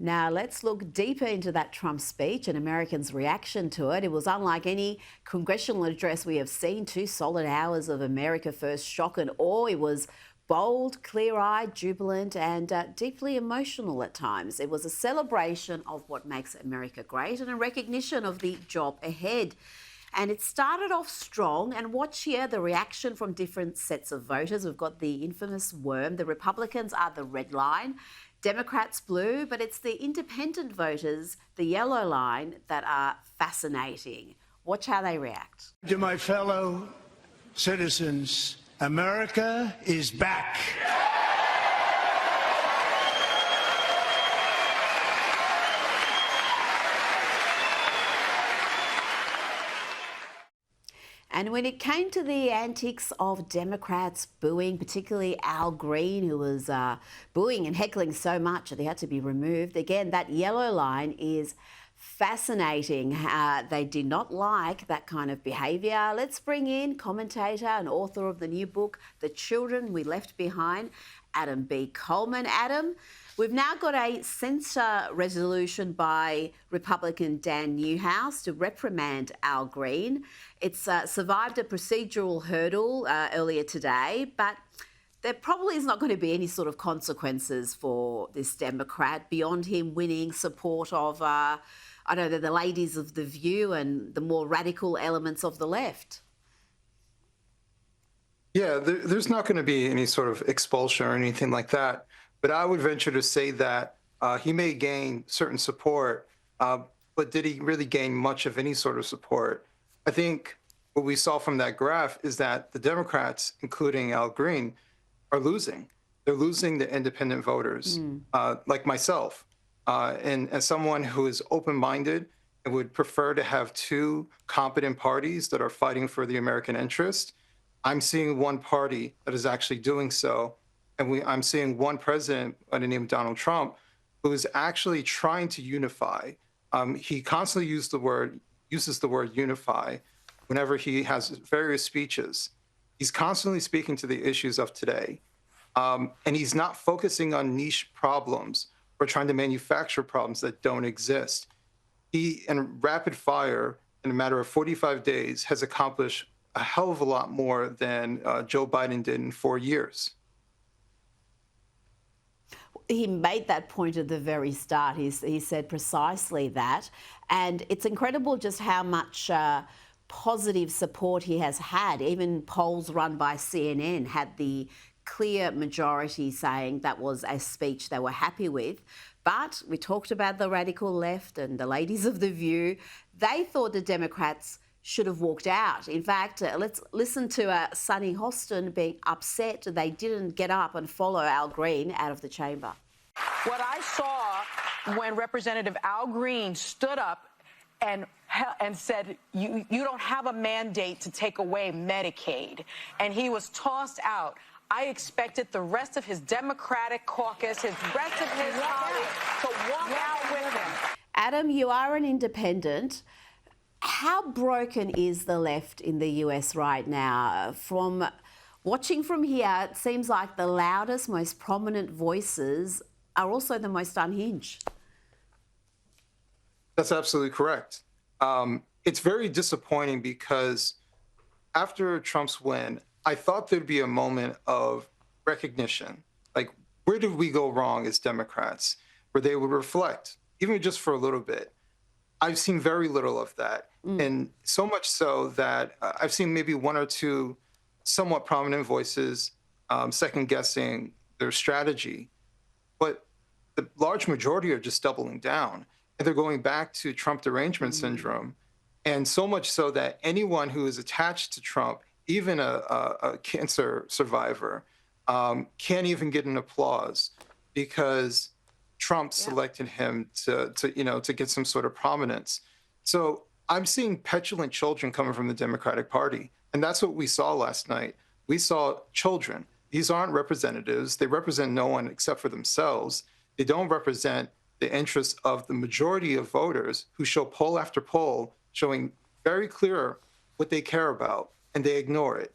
Now, let's look deeper into that Trump speech and Americans' reaction to it. It was unlike any congressional address we have seen. 2 solid hours of America First shock and awe. It was bold, clear-eyed, jubilant and deeply emotional at times. It was a celebration of what makes America great and a recognition of the job ahead. And it started off strong. And watch here the reaction from different sets of voters. We've got the infamous worm. The Republicans are the red line, Democrats blue, but it's the independent voters, the yellow line, that are fascinating. Watch how they react. To my fellow citizens, America is back. And when it came to the antics of Democrats booing, particularly Al Green, who was booing and heckling so much that he had to be removed, again, that yellow line is fascinating. They did not like that kind of behaviour. Let's bring in commentator and author of the new book, The Children We Left Behind, Adam B. Coleman. Adam, we've now got a censure resolution by Republican Dan Newhouse to reprimand Al Green. It's survived a procedural hurdle earlier today, but there probably is not going to be any sort of consequences for this Democrat beyond him winning support of, I don't know, the ladies of The View and the more radical elements of the left. Yeah, there's not going to be any sort of expulsion or anything like that. But I would venture to say that he may gain certain support, but did he really gain much of any sort of support? I think what we saw from that graph is that the Democrats, including Al Green, are losing. They're losing the independent voters, like myself. And as someone who is open-minded and would prefer to have two competent parties that are fighting for the American interest, I'm seeing one party that is actually doing so. And I'm seeing one president by the name of Donald Trump who is actually trying to unify. He constantly uses the word unify whenever he has various speeches. He's constantly speaking to the issues of today. And he's not focusing on niche problems or trying to manufacture problems that don't exist. He, in rapid fire, in a matter of 45 days, has accomplished a hell of a lot more than Joe Biden did in 4 years. He made that point at the very start. He said precisely that. And it's incredible just how much positive support he has had. Even polls run by CNN had the clear majority saying that was a speech they were happy with. But we talked about the radical left and the ladies of The View. They thought the Democrats should have walked out. In fact, let's listen to Sonny Hostin being upset they didn't get up and follow Al Green out of the chamber. What I saw when Representative Al Green stood up and said, you don't have a mandate to take away Medicaid, and he was tossed out, I expected the rest of his Democratic caucus, his rest of his colleagues to walk out with him. Adam, you are an independent. How broken is the left in the US right now? From watching from here, it seems like the loudest, most prominent voices are also the most unhinged. That's absolutely correct. It's very disappointing because after Trump's win, I thought there'd be a moment of recognition. Like, where did we go wrong as Democrats? Where they would reflect, even just for a little bit. I've seen very little of that. And so much so that I've seen maybe one or two somewhat prominent voices second-guessing their strategy. But the large majority are just doubling down. And they're going back to Trump derangement syndrome. And so much so that anyone who is attached to Trump, even a cancer survivor, can't even get an applause because Trump selected him to get some sort of prominence. So I'm seeing petulant children coming from the Democratic Party. And that's what we saw last night. We saw children. These aren't representatives. They represent no one except for themselves. They don't represent the interests of the majority of voters who show poll after poll showing very clear what they care about, and they ignore it.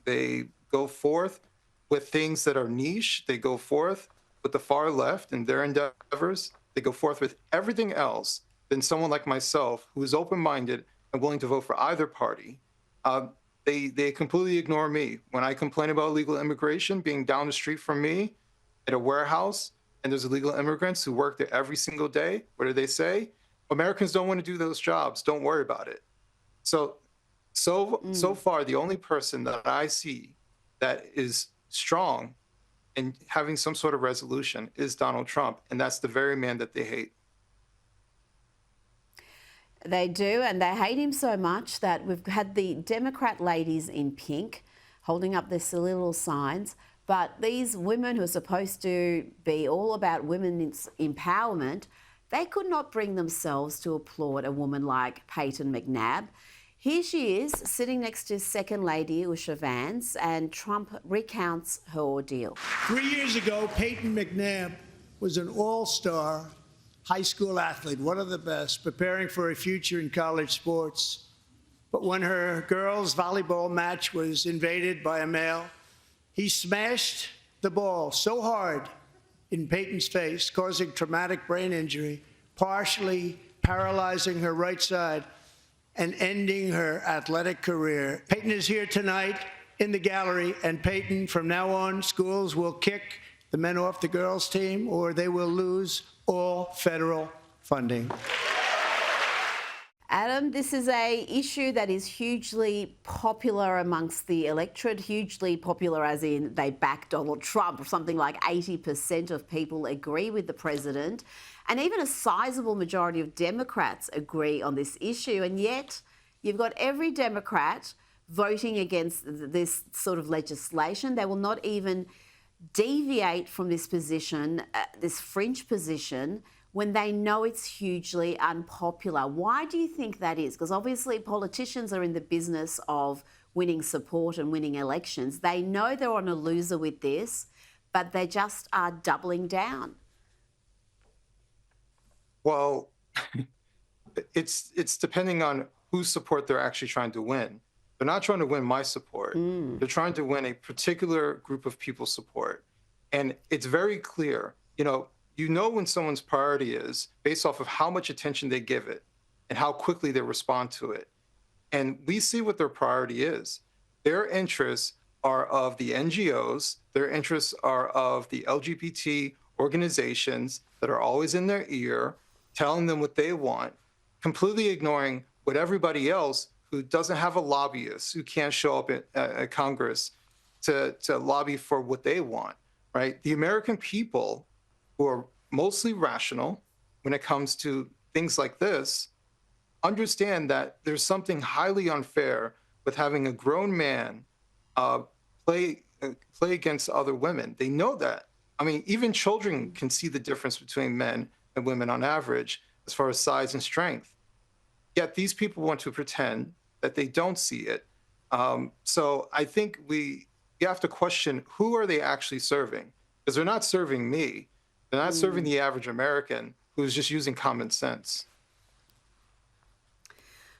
They go forth with things that are niche. They go forth with the far left and their endeavors, they go forth with everything else than someone like myself who is open-minded and willing to vote for either party. They completely ignore me. When I complain about illegal immigration being down the street from me at a warehouse, and there's illegal immigrants who work there every single day, what do they say? Americans don't want to do those jobs. Don't worry about it. So far, the only person that I see that is strong and having some sort of resolution is Donald Trump, and that's the very man that they hate. They do, and they hate him so much that we've had the Democrat ladies in pink holding up their silly little signs, but these women who are supposed to be all about women's empowerment, they could not bring themselves to applaud a woman like Peyton McNabb. Here she is, sitting next to Second Lady Usha Vance, and Trump recounts her ordeal. 3 years ago, Peyton McNabb was an all-star high school athlete, one of the best, preparing for a future in college sports. But when her girls' volleyball match was invaded by a male, he smashed the ball so hard in Peyton's face, causing traumatic brain injury, partially paralyzing her right side and ending her athletic career. Peyton is here tonight in the gallery, and Peyton, from now on, schools will kick the men off the girls' team, or they will lose all federal funding. Adam, this is an issue that is hugely popular amongst the electorate, hugely popular as in they back Donald Trump. Something like 80% of people agree with the president, and even a sizable majority of Democrats agree on this issue. And yet you've got every Democrat voting against this sort of legislation. They will not even deviate from this position, this fringe position, when they know it's hugely unpopular. Why do you think that is? Because obviously politicians are in the business of winning support and winning elections. They know they're on a loser with this, but they just are doubling down. Well, it's depending on whose support they're actually trying to win. They're not trying to win my support. They're trying to win a particular group of people's support. And it's very clear, you know when someone's priority is based off of how much attention they give it and how quickly they respond to it. And we see what their priority is. Their interests are of the NGOs. Their interests are of the LGBT organizations that are always in their ear, telling them what they want, completely ignoring what everybody else who doesn't have a lobbyist, who can't show up at Congress to lobby for what they want, right? The American people, who are mostly rational when it comes to things like this, understand that there's something highly unfair with having a grown man play against other women. They know that. I mean, even children can see the difference between men and women on average as far as size and strength. Yet these people want to pretend that they don't see it. So I think you have to question, who are they actually serving? Because they're not serving me. They're not serving the average American who's just using common sense.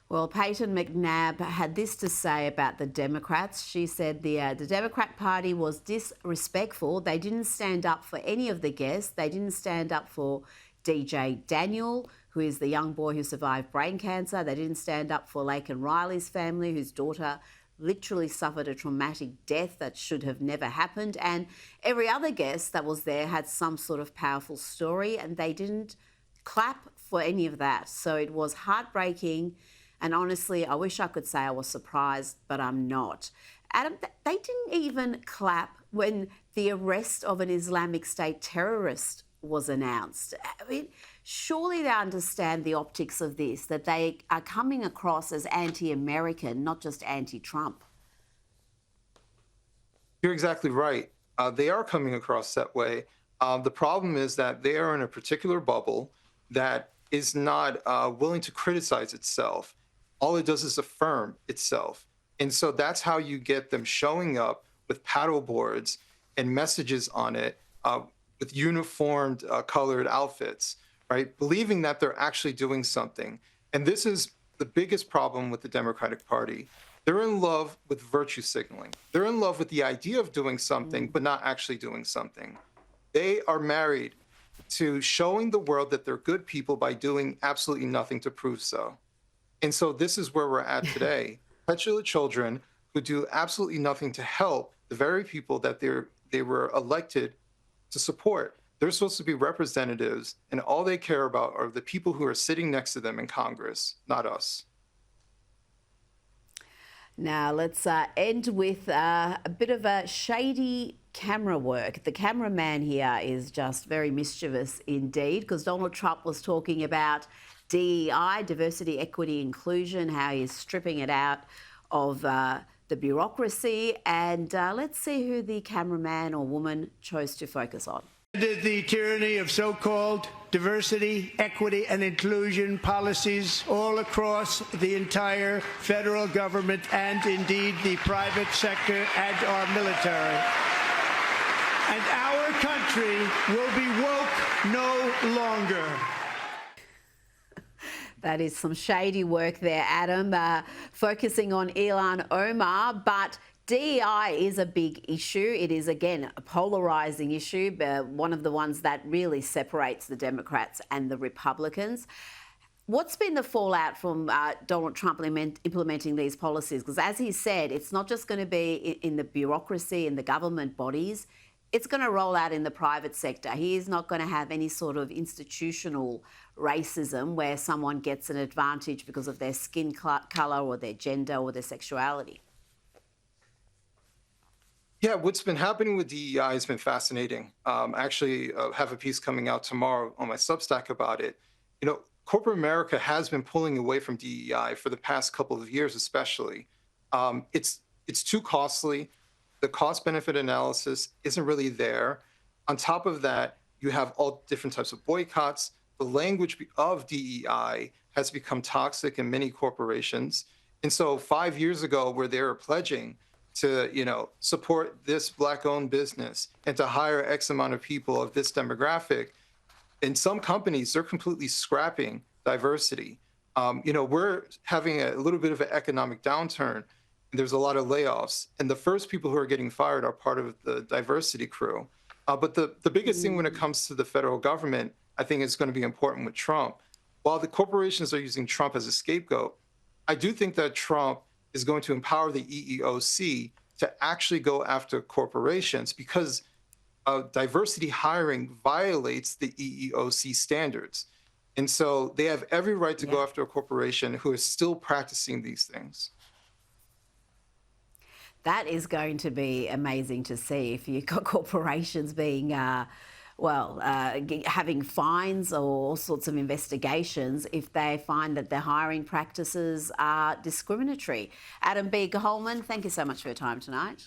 Well, Peyton McNabb had this to say about the Democrats. She said the Democrat Party was disrespectful. They didn't stand up for any of the guests. They didn't stand up for DJ Daniel, who is the young boy who survived brain cancer. They didn't stand up for Lake and Riley's family, whose daughter literally suffered a traumatic death that should have never happened. And every other guest that was there had some sort of powerful story, and they didn't clap for any of that. So it was heartbreaking. And honestly, I wish I could say I was surprised, but I'm not. Adam, they didn't even clap when the arrest of an Islamic State terrorist was announced. I mean, surely they understand the optics of this, that they are coming across as anti-American, not just anti-Trump. You're exactly right. They are coming across that way. The problem is that they are in a particular bubble that is not willing to criticize itself. All it does is affirm itself. And so that's how you get them showing up with paddle boards and messages on it, with uniformed colored outfits, right? Believing that they're actually doing something. And this is the biggest problem with the Democratic Party. They're in love with virtue signaling. They're in love with the idea of doing something, but not actually doing something. They are married to showing the world that they're good people by doing absolutely nothing to prove so. And so this is where we're at today. Petulant children who do absolutely nothing to help the very people that they were elected to support. They're supposed to be representatives, and all they care about are the people who are sitting next to them in Congress, not us. Now, let's end with a bit of a shady camera work. The cameraman here is just very mischievous indeed, because Donald Trump was talking about DEI, diversity, equity, inclusion, how he's stripping it out of the bureaucracy. And let's see who the cameraman or woman chose to focus on. The tyranny of so-called diversity, equity, and inclusion policies all across the entire federal government and indeed the private sector and our military. And our country will be woke no longer. That is some shady work there, Adam, focusing on Ilhan Omar. But DEI is a big issue. It is, again, a polarising issue, but one of the ones that really separates the Democrats and the Republicans. What's been the fallout from Donald Trump implementing these policies? Because as he said, it's not just going to be in the bureaucracy and the government bodies. It's going to roll out in the private sector. He is not going to have any sort of institutional racism where someone gets an advantage because of their skin colour or their gender or their sexuality. Yeah, what's been happening with DEI has been fascinating. I actually have a piece coming out tomorrow on my Substack about it. You know, corporate America has been pulling away from DEI for the past couple of years, especially. It's too costly. The cost-benefit analysis isn't really there. On top of that, you have all different types of boycotts. The language of DEI has become toxic in many corporations. And so 5 years ago, where they were pledging to, support this Black-owned business and to hire X amount of people of this demographic, in some companies, they're completely scrapping diversity. We're having a little bit of an economic downturn. There's a lot of layoffs, and the first people who are getting fired are part of the diversity crew. But the biggest thing when it comes to the federal government, I think is going to be important with Trump. While the corporations are using Trump as a scapegoat, I do think that Trump is going to empower the EEOC to actually go after corporations because diversity hiring violates the EEOC standards. And so they have every right to go after a corporation who is still practicing these things. That is going to be amazing to see if you've got corporations being, having fines or all sorts of investigations if they find that their hiring practices are discriminatory. Adam B. Coleman, thank you so much for your time tonight.